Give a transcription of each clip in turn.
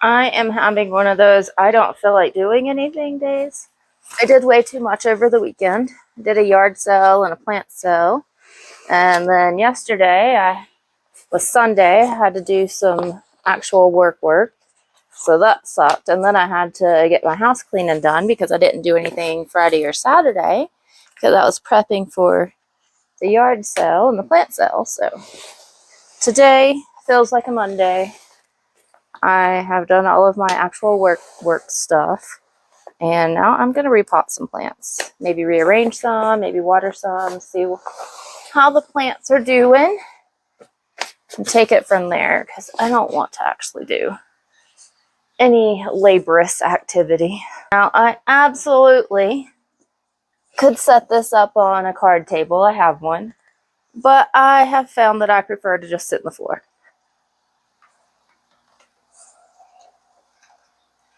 I am having one of those I don't feel like doing anything days. I did way too much over the weekend. I did a yard sale and a plant sale. And then yesterday, was Sunday, I had to do some actual work. So that sucked. And then I had to get my house cleaning done because I didn't do anything Friday or Saturday because I was prepping for the yard sale and the plant sale. So today feels like a Monday. I have done all of my actual work stuff, and now I'm going to repot some plants. Maybe rearrange some, maybe water some, see how the plants are doing, and take it from there because I don't want to actually do any laborious activity. Now, I absolutely could set this up on a card table. I have one, but I have found that I prefer to just sit on the floor.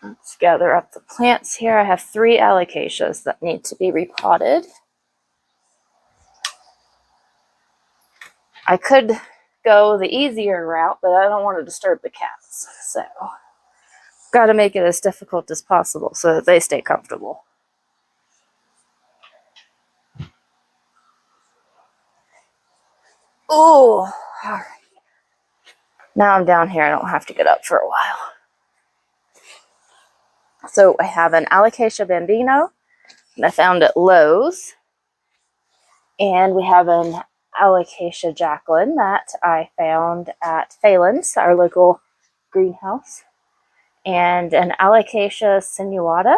Let's gather up the plants here. I have 3 alocasias that need to be repotted. I could go the easier route, but I don't want to disturb the cats. So, got to make it as difficult as possible so that they stay comfortable. Oh, all right. Now I'm down here. I don't have to get up for a while. So I have an Alocasia bambino that I found at Lowe's. And we have an Alocasia Jacqueline that I found at Phelan's, our local greenhouse. And an Alocasia sinuata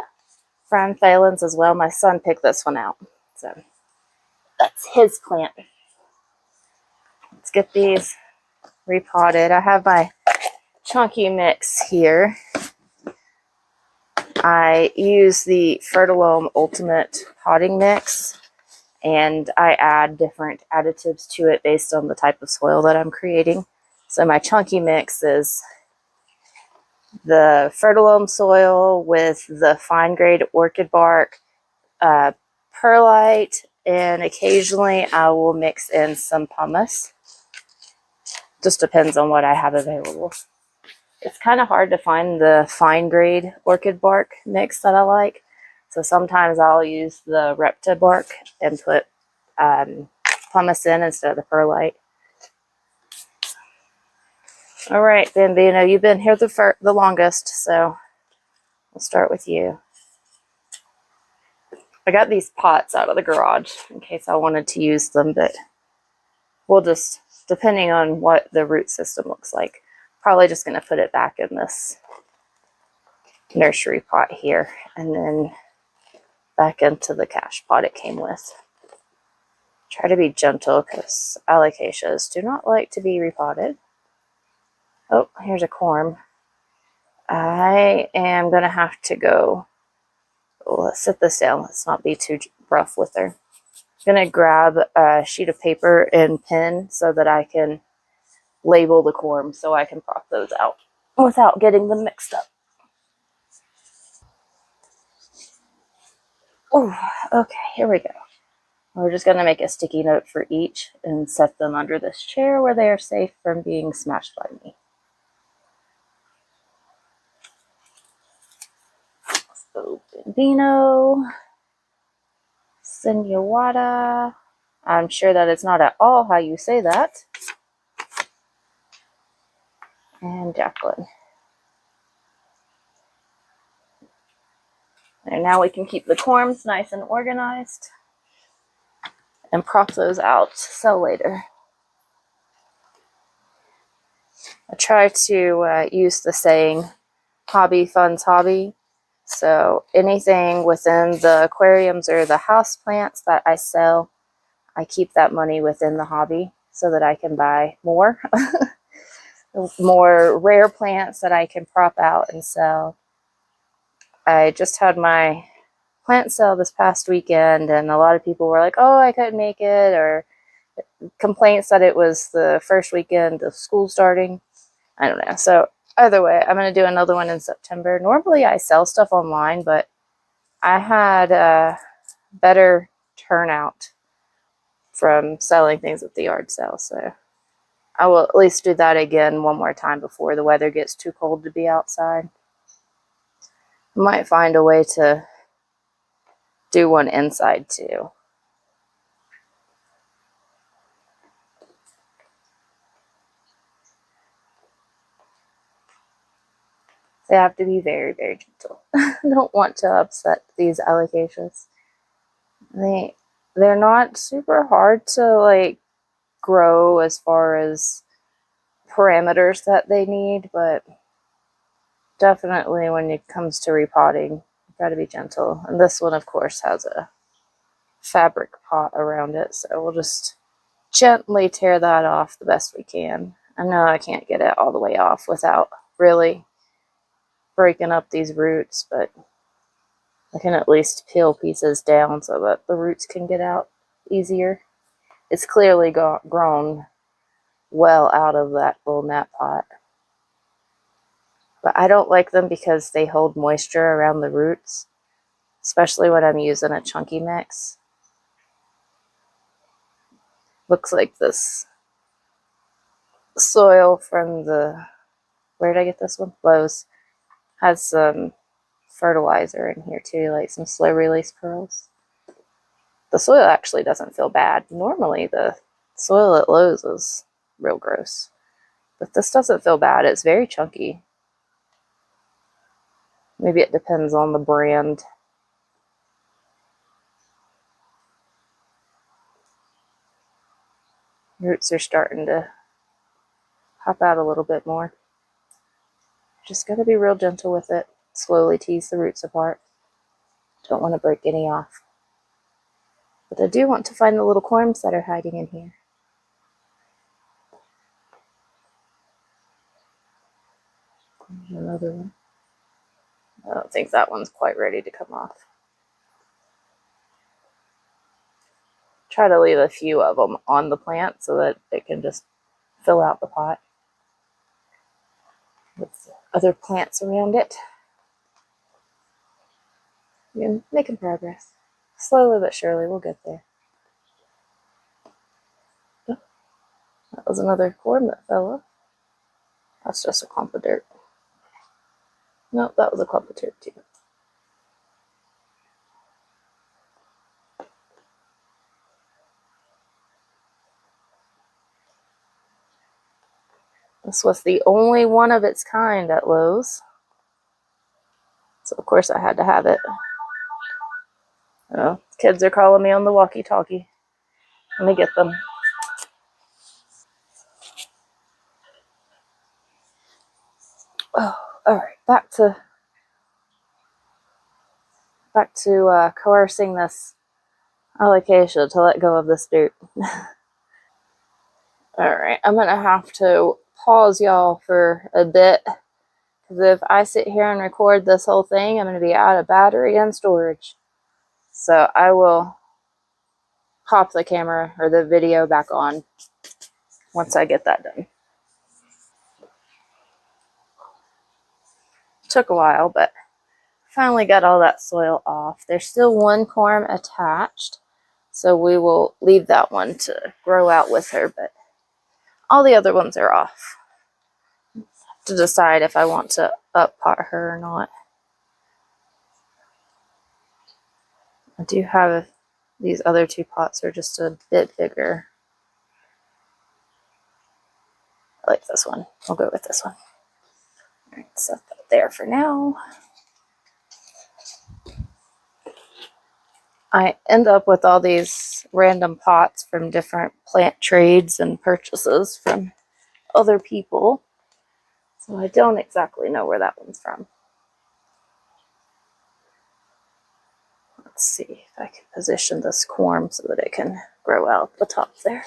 from Phelan's as well. My son picked this one out. So that's his plant. Let's get these repotted. I have my chunky mix here. I use the Fertilome Ultimate potting mix, and I add different additives to it based on the type of soil that I'm creating. So my chunky mix is the Fertilome soil with the fine grade orchid bark, perlite, and occasionally I will mix in some pumice. Just depends on what I have available. It's kind of hard to find the fine grade orchid bark mix that I like. So sometimes I'll use the Repta bark and put pumice in instead of the perlite. All right, Bambino, you've been here the longest, so we'll start with you. I got these pots out of the garage in case I wanted to use them, but we'll just, depending on what the root system looks like, probably just going to put it back in this nursery pot here and then back into the cash pot it came with. Try to be gentle because alocasias do not like to be repotted. Oh, here's a corm. I am going to have to go. Oh, let's sit this down. Let's not be too rough with her. I'm going to grab a sheet of paper and pen so that I can label the corms so I can prop those out without getting them mixed up. Oh, okay, here we go. We're just going to make a sticky note for each and set them under this chair where they are safe from being smashed by me. So, Bambino, sinuata. I'm sure that it's not at all how you say that. And Jacqueline. And now we can keep the corms nice and organized and prop those out to sell later. I try to use the saying, hobby funds hobby. So anything within the aquariums or the house plants that I sell, I keep that money within the hobby so that I can buy more. More rare plants that I can prop out and sell. I just had my plant sale this past weekend, and a lot of people were like, oh, I couldn't make it, or complaints that it was the first weekend of school starting. I don't know. So either way, I'm going to do another one in September. Normally I sell stuff online, but I had a better turnout from selling things at the yard sale. So I will at least do that again one more time before the weather gets too cold to be outside. I might find a way to do one inside too. They have to be very, very gentle. I don't want to upset these alocasias. They're not super hard to like grow as far as parameters that they need, but definitely when it comes to repotting, you've got to be gentle. And this one, of course, has a fabric pot around it, so we'll just gently tear that off the best we can. I know I can't get it all the way off without really breaking up these roots, but I can at least peel pieces down so that the roots can get out easier. It's clearly grown well out of that little mat pot. But I don't like them because they hold moisture around the roots, especially when I'm using a chunky mix. Looks like this soil from the, where did I get this one? Lowe's. Has some fertilizer in here too, like some slow release pearls. The soil actually doesn't feel bad. Normally the soil at Lowe's is real gross, but this doesn't feel bad. It's very chunky. Maybe it depends on the brand. Roots are starting to pop out a little bit more. Just got to be real gentle with it. Slowly tease the roots apart. Don't want to break any off. But I do want to find the little corms that are hiding in here. There's another one. I don't think that one's quite ready to come off. Try to leave a few of them on the plant so that it can just fill out the pot with other plants around it. We're making progress. Slowly but surely, we'll get there. Oh, that was another corm that fell off. That's just a clump of dirt. Nope, that was a clump of dirt too. This was the only one of its kind at Lowe's. So of course I had to have it. Oh, kids are calling me on the walkie-talkie. Let me get them. Oh, all right. Back to coercing this alocasia to let go of this dirt. All right, I'm gonna have to pause y'all for a bit because if I sit here and record this whole thing, I'm gonna be out of battery and storage. So I will pop the camera or the video back on once I get that done. Took a while, but finally got all that soil off. There's still one corm attached, so we will leave that one to grow out with her, but all the other ones are off. To decide if I want to up pot her or not. I do have these other two pots are just a bit bigger. I like this one. I'll go with this one. All right, set that there for now. I end up with all these random pots from different plant trades and purchases from other people. So I don't exactly know where that one's from. Let's see if I can position this corm so that it can grow out the top there.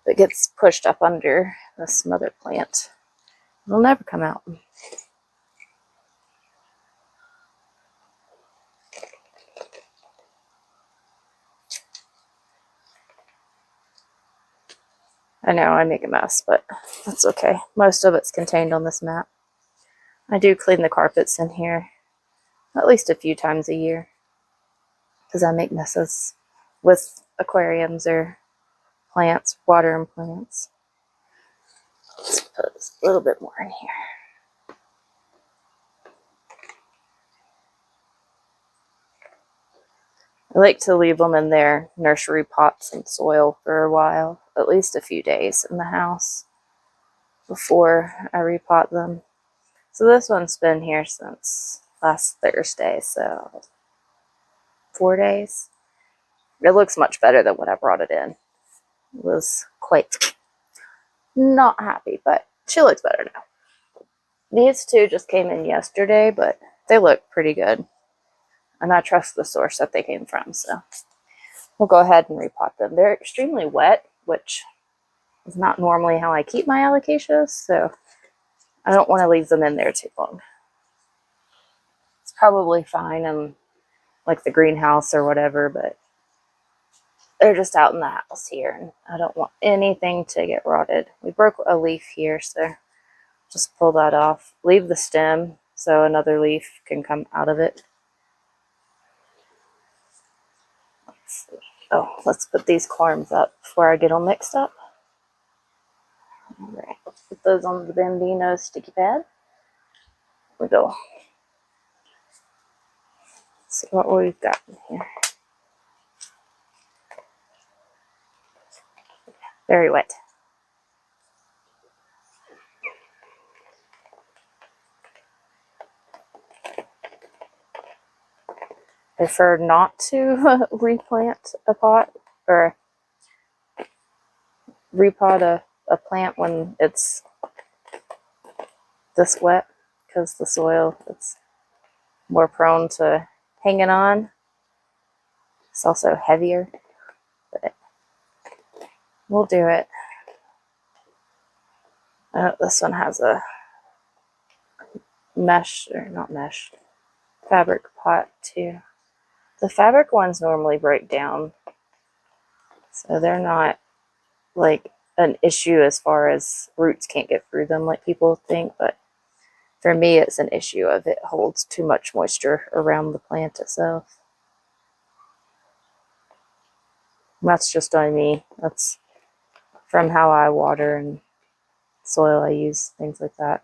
If it gets pushed up under this mother plant, it'll never come out. I know I make a mess, but that's okay. Most of it's contained on this mat. I do clean the carpets in here at least a few times a year because I make messes with aquariums or plants, watering plants. Let's put a little bit more in here. I like to leave them in their nursery pots and soil for a while, at least a few days in the house before I repot them. So this one's been here since last Thursday, so 4 days. It looks much better than when I brought it in. I was quite not happy, but she looks better now. These two just came in yesterday, but they look pretty good. And I trust the source that they came from, so we'll go ahead and repot them. They're extremely wet, which is not normally how I keep my alocasias, so I don't want to leave them in there too long. It's probably fine in like the greenhouse or whatever, but they're just out in the house here, and I don't want anything to get rotted. We broke a leaf here, so just pull that off. Leave the stem so another leaf can come out of it. Let's see. Oh, let's put these corms up before I get them mixed up. All right, let's put those on the Bambino sticky pad. Here we go. Let's see what we've got in here. Very wet. I prefer not to replant a pot or repot a plant when it's this wet, because the soil is more prone to hanging on. It's also heavier, but we'll do it. This one has a mesh, or not mesh, fabric pot too. The fabric ones normally break down, so they're not like an issue as far as roots can't get through them like people think, but for me it's an issue of it holds too much moisture around the plant itself. And that's just on me. That's from how I water and soil I use, things like that.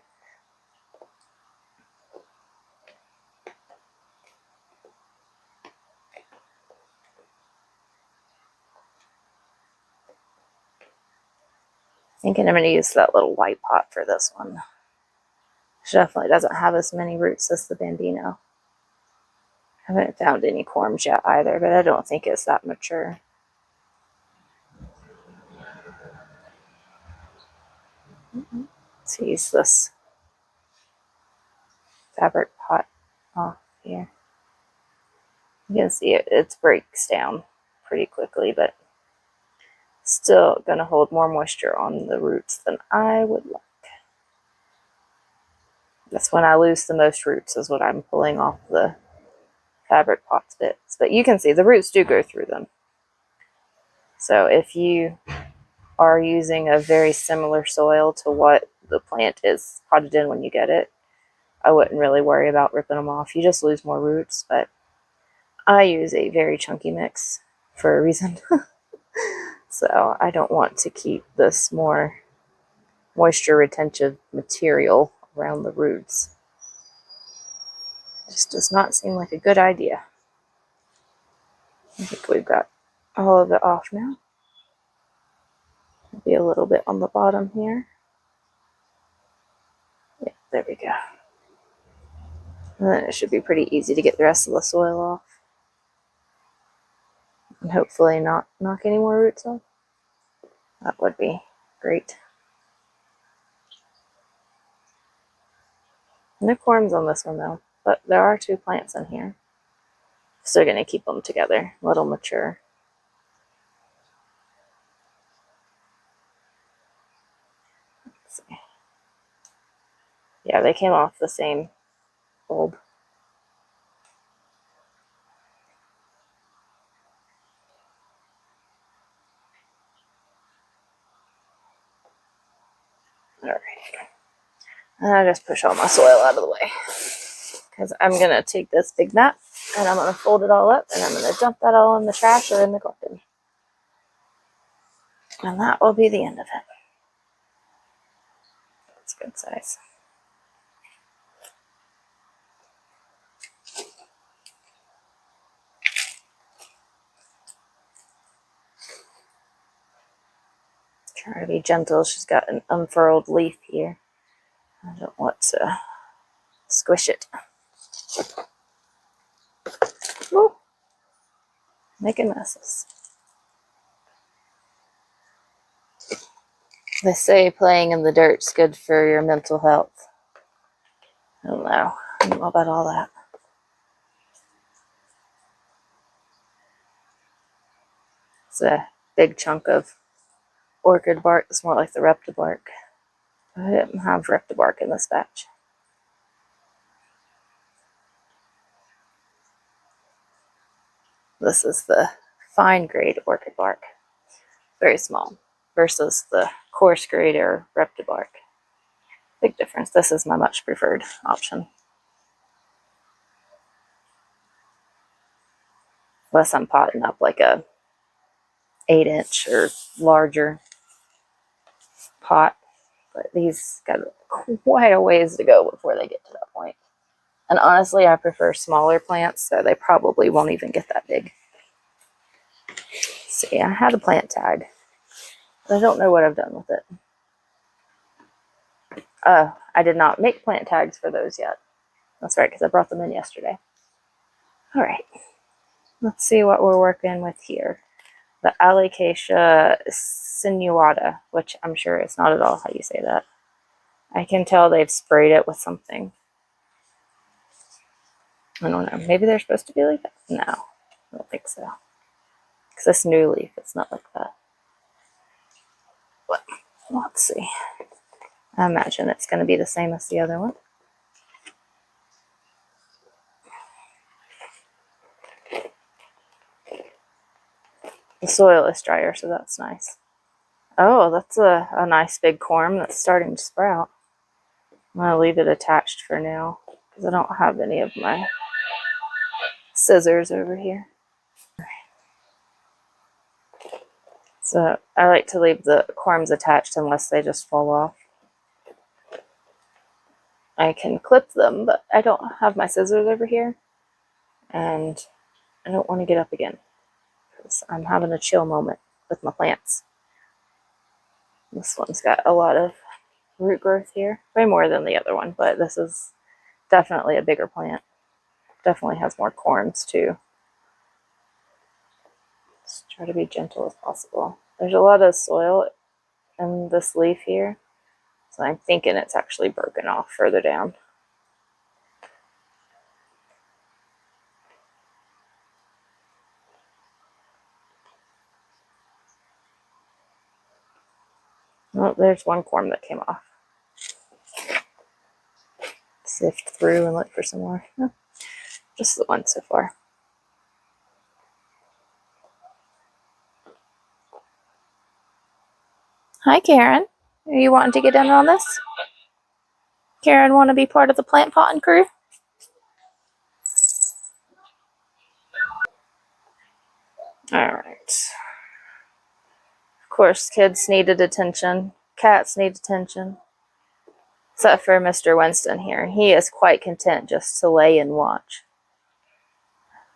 Thinking I'm going to use that little white pot for this one. She definitely doesn't have as many roots as the Bambino. I haven't found any corms yet either, but I don't think it's that mature. Let's use this fabric pot off here. You can see it breaks down pretty quickly, but still going to hold more moisture on the roots than I would like. That's when I lose the most roots, is when I'm pulling off the fabric pot bits. But you can see the roots do go through them. So if you are using a very similar soil to what the plant is potted in when you get it, I wouldn't really worry about ripping them off. You just lose more roots, but I use a very chunky mix for a reason. So I don't want to keep this more moisture retentive material around the roots. It just does not seem like a good idea. I think we've got all of it off now. Maybe a little bit on the bottom here. Yeah, there we go. And then it should be pretty easy to get the rest of the soil off. And hopefully not knock any more roots off. That would be great. No corms on this one though, but there are 2 plants in here. Still going to keep them together, let them mature. Let's see. Yeah, they came off the same bulb. Alright. And I just push all my soil out of the way, because I'm going to take this big mat and I'm going to fold it all up and I'm going to dump that all in the trash or in the garden. And that will be the end of it. good size. Try to be gentle. She's got an unfurled leaf here. I don't want to squish it. Woo. Making messes. They say playing in the dirt's good for your mental health. I don't know. I don't know about all that. It's a big chunk of orchid bark. It's more like the reptobark. I didn't have reptobark in this batch. This is the fine grade orchid bark. Very small. Versus the coarse grade or reptobark. Big difference. This is my much preferred option. Unless I'm potting up like a 8-inch or larger pot. But these got quite a ways to go before they get to that point. And honestly, I prefer smaller plants, so they probably won't even get that big. Let's see, I had a plant tag. But I don't know what I've done with it. I did not make plant tags for those yet. That's right, because I brought them in yesterday. All right. Let's see what we're working with here. The Alocasia sinuata, which I'm sure is not at all how you say that. I can tell they've sprayed it with something. I don't know. Maybe they're supposed to be like that? No, I don't think so. Because this new leaf, it's not like that. But let's see. I imagine it's going to be the same as the other one. The soil is drier, so that's nice. Oh, that's a nice big corm that's starting to sprout. I'm going to leave it attached for now because I don't have any of my scissors over here. So I like to leave the corms attached unless they just fall off. I can clip them, but I don't have my scissors over here. And I don't want to get up again because I'm having a chill moment with my plants. This one's got a lot of root growth here. Way more than the other one, but this is definitely a bigger plant. Definitely has more corms too. Just try to be gentle as possible. There's a lot of soil in this leaf here, so I'm thinking it's actually broken off further down. Oh, there's one corm that came off. Sift through and look for some more. No, just the one so far. Hi, Karen. Are you wanting to get in on this? Karen, want to be part of the plant potting crew? All right. Of course, kids needed attention. Cats need attention. Except for Mr. Winston here. He is quite content just to lay and watch.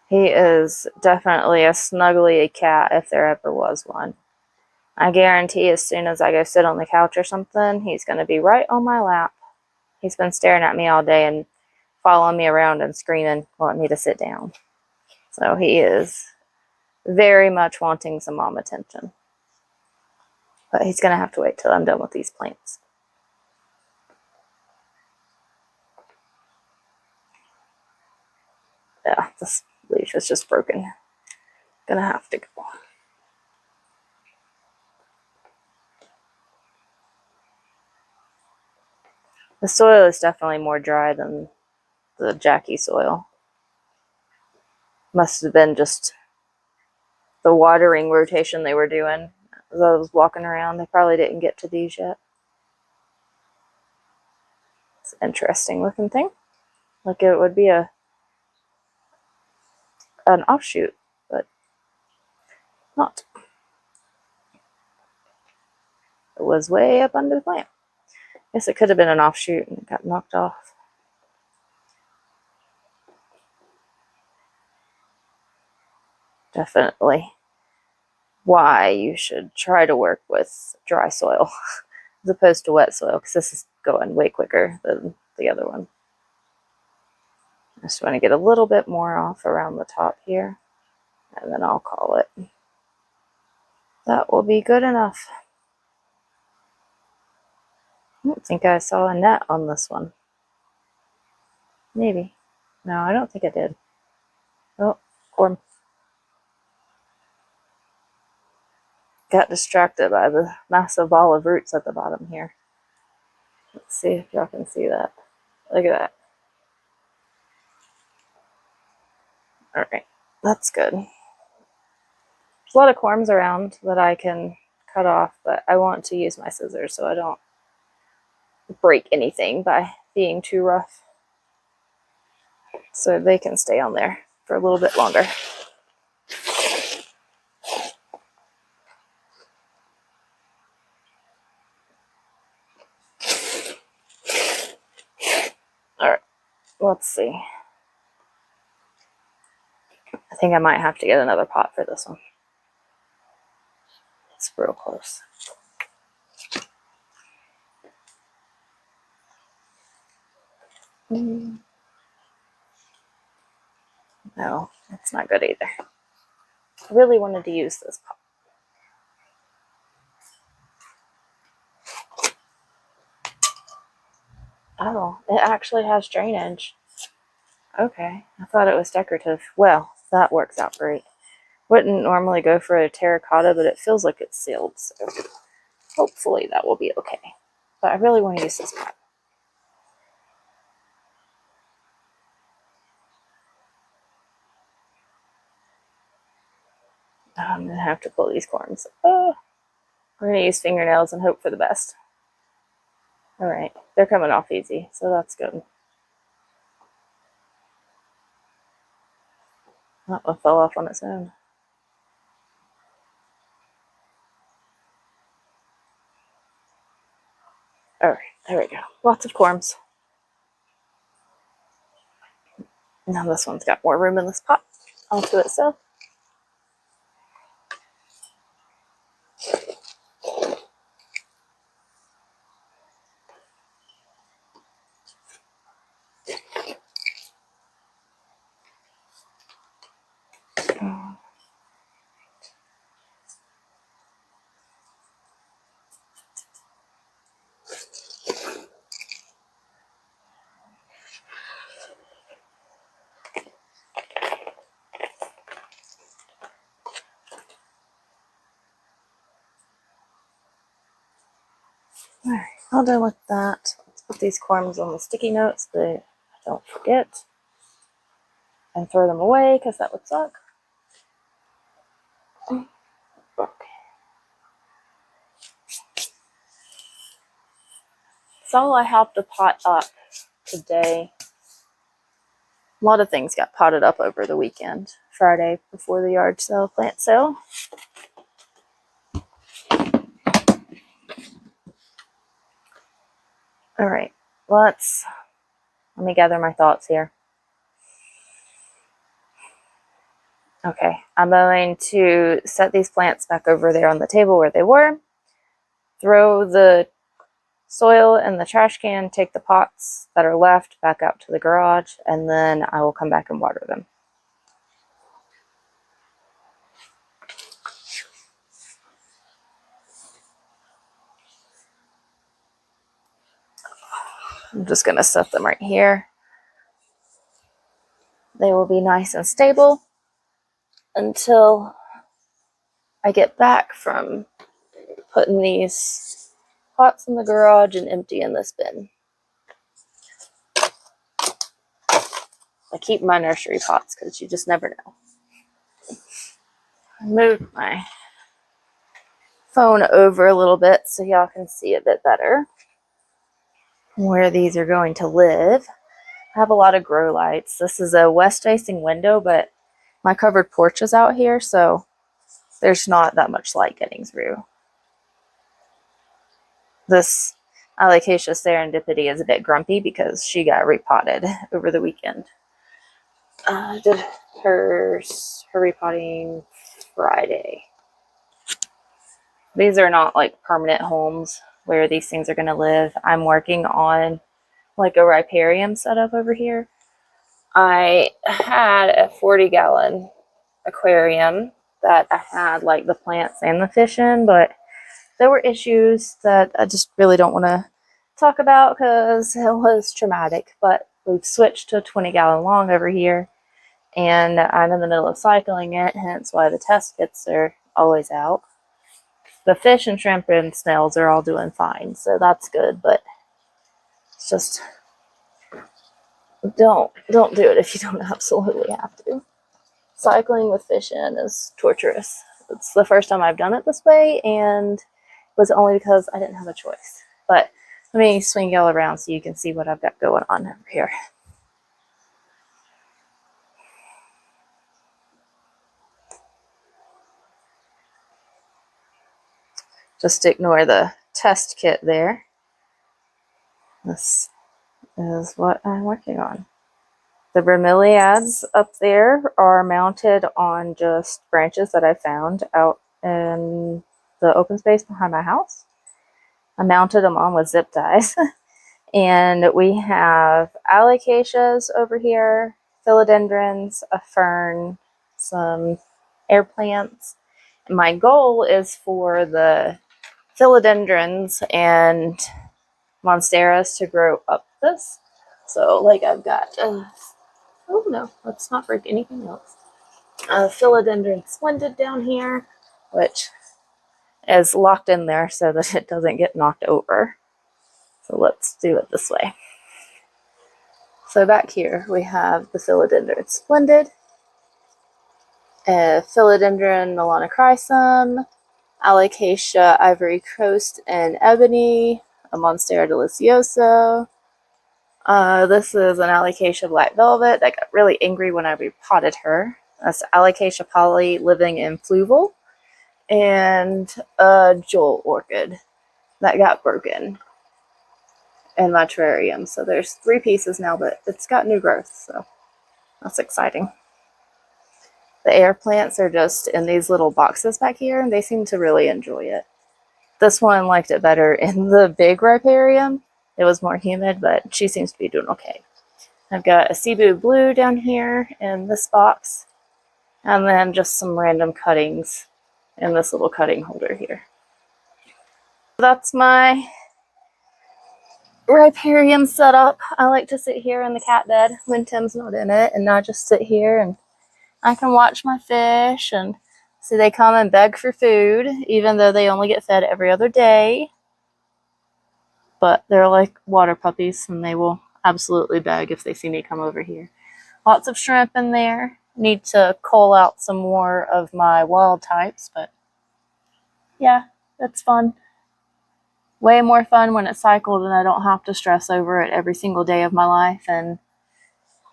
He is definitely a snuggly cat if there ever was one. I guarantee as soon as I go sit on the couch or something, he's going to be right on my lap. He's been staring at me all day and following me around and screaming, wanting me to sit down. So he is very much wanting some mom attention. But he's going to have to wait till I'm done with these plants. Yeah, this leaf is just broken. Gonna have to go. The soil is definitely more dry than the Jackie soil. Must have been just the watering rotation they were doing as I was walking around. They probably didn't get to these yet. It's an interesting looking thing. Like it would be an offshoot, but not. It was way up under the plant. Guess it could have been an offshoot and it got knocked off. Definitely why you should try to work with dry soil as opposed to wet soil, because this is going way quicker than the other one. I just want to get a little bit more off around the top here, and then I'll call it. That will be good enough. I don't think I saw a net on this one. Maybe. No, I don't think I did. Oh, corn. Got distracted by the massive ball of roots at the bottom here. Let's see if y'all can see that. Look at that. All right, that's good. There's a lot of corms around that I can cut off, but I want to use my scissors so I don't break anything by being too rough. So they can stay on there for a little bit longer. All right, let's see. I think I might have to get another pot for this one. It's real close. No, that's not good either. I really wanted to use this pot. Oh, it actually has drainage. Okay, I thought it was decorative. Well, that works out great. Wouldn't normally go for a terracotta, but it feels like it's sealed, so hopefully that will be okay. But I really want to use this pot. I'm going to have to pull these corns. Oh, we're going to use fingernails and hope for the best. All right, they're coming off easy, so that's good. That one fell off on its own. All right, there we go. Lots of corms. Now this one's got more room in this pot onto itself. All right, all done with that. Let's put these corms on the sticky notes so that I don't forget. And throw them away because that would suck. Okay. So I helped a pot up today. A lot of things got potted up over the weekend. Friday before the yard sale, plant sale. All right, let me gather my thoughts here. Okay, I'm going to set these plants back over there on the table where they were. Throw the soil in the trash can, take the pots that are left back out to the garage, and then I will come back and water them. I'm just going to set them right here. They will be nice and stable until I get back from putting these pots in the garage and emptying this bin. I keep my nursery pots because you just never know. I moved my phone over a little bit so y'all can see a bit better where these are going to live. I have a lot of grow lights. This is a west-facing window, but my covered porch is out here, so there's not that much light getting through. This Alocasia serendipity is a bit grumpy because she got repotted over the weekend. Did her repotting Friday. These are not like permanent homes where these things are going to live. I'm working on like a riparium setup over here. I had a 40-gallon aquarium that I had like the plants and the fish in, but there were issues that I just really don't want to talk about because it was traumatic. But we've switched to a 20-gallon long over here, and I'm in the middle of cycling it, hence why the test kits are always out. The fish and shrimp and snails are all doing fine, so that's good, but it's just don't do it if you don't absolutely have to. Cycling with fish in is torturous. It's the first time I've done it this way, and it was only because I didn't have a choice. But let me swing y'all around so you can see what I've got going on over here. Just ignore the test kit there. This is what I'm working on. The bromeliads up there are mounted on just branches that I found out in the open space behind my house. I mounted them on with zip ties. And we have alocasias over here, philodendrons, a fern, some air plants. And my goal is for the philodendrons and monsteras to grow up this. So like I've got, oh no, let's not break anything else. Philodendron splendid down here, which is locked in there so that it doesn't get knocked over. So let's do it this way. So back here we have the philodendron splendid, philodendron melanochrysum, alocasia ivory coast and ebony, a monstera delicioso. This is an alocasia black velvet that got really angry when I repotted her. That's alocasia poly living in fluval, and a jewel orchid that got broken in my terrarium. So there's 3 pieces now, but it's got new growth, so that's exciting. The air plants are just in these little boxes back here, and they seem to really enjoy it. This one liked it better in the big riparium. It was more humid, but she seems to be doing okay. I've got a Cebu blue down here in this box, and then just some random cuttings in this little cutting holder here. That's my riparium setup. I like to sit here in the cat bed when Tim's not in it, and I just sit here and I can watch my fish and see they come and beg for food, even though they only get fed every other day. But they're like water puppies, and they will absolutely beg if they see me come over here. Lots of shrimp in there. Need to cull out some more of my wild types, but yeah, it's fun. Way more fun when it's cycled and I don't have to stress over it every single day of my life and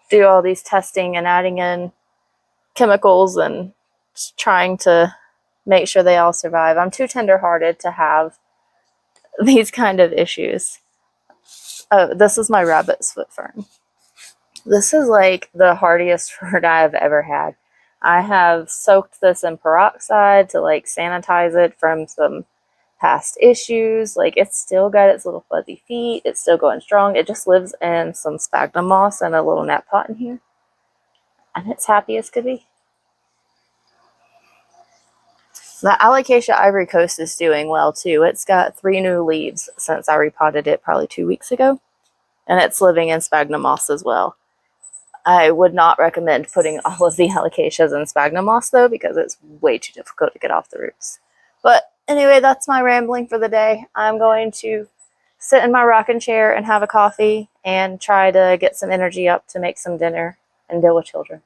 do all these testing and adding in chemicals and trying to make sure they all survive. I'm too tender-hearted to have these kind of issues. Oh, this is my rabbit's foot fern. This is like the hardiest fern I've ever had. I have soaked this in peroxide to like sanitize it from some past issues. Like, it's still got its little fuzzy feet. It's still going strong. It just lives in some sphagnum moss and a little net pot in here. And it's happy as could be. The Alocasia Ivory Coast is doing well too. It's got 3 new leaves since I repotted it probably 2 weeks ago. And it's living in sphagnum moss as well. I would not recommend putting all of the alocasias in sphagnum moss though, because it's way too difficult to get off the roots. But anyway, that's my rambling for the day. I'm going to sit in my rocking chair and have a coffee and try to get some energy up to make some dinner and deal with children.